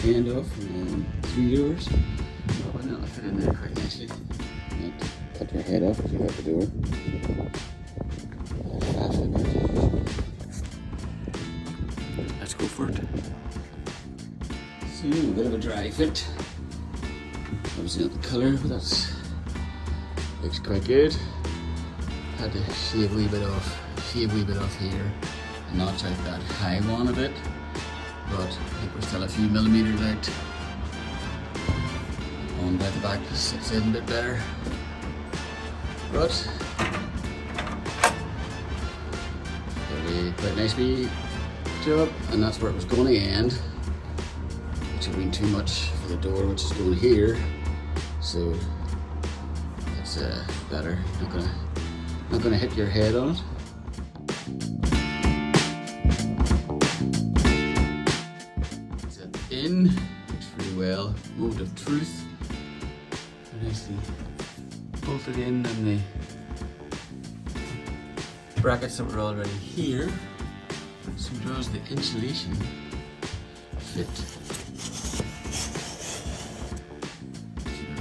end off and then 3 doors. Why not fit in there quite nicely? Not to cut your head off if you got the door. Let's go for it. So, a bit of a dry fit. Obviously not the colour, but that's looks quite good. Had to shave a wee bit off here and notch out that high one a bit, but I think we're still a few millimetres out. On by the back sits in a bit better, but it'll be quite a nice wee job, and that's where it was going to end, which would have been too much for the door, which is going here, so it's better. Not gonna hit your head on it. It's in, works really well. Moment of truth. Nicely bolted in, and the brackets that were already here. So draws the insulation fit.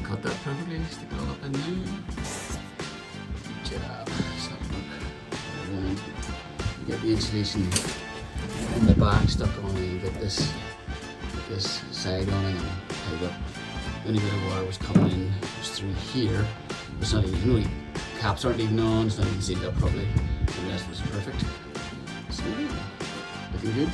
Cut that perfectly, stick it all up in there. Good job. Get the insulation in the back stuck on, and get this side on it and tied up. The only bit of water was coming in was through here. It's not even, really, caps aren't even on, it's not even sealed up properly. The rest was perfect. So, looking good.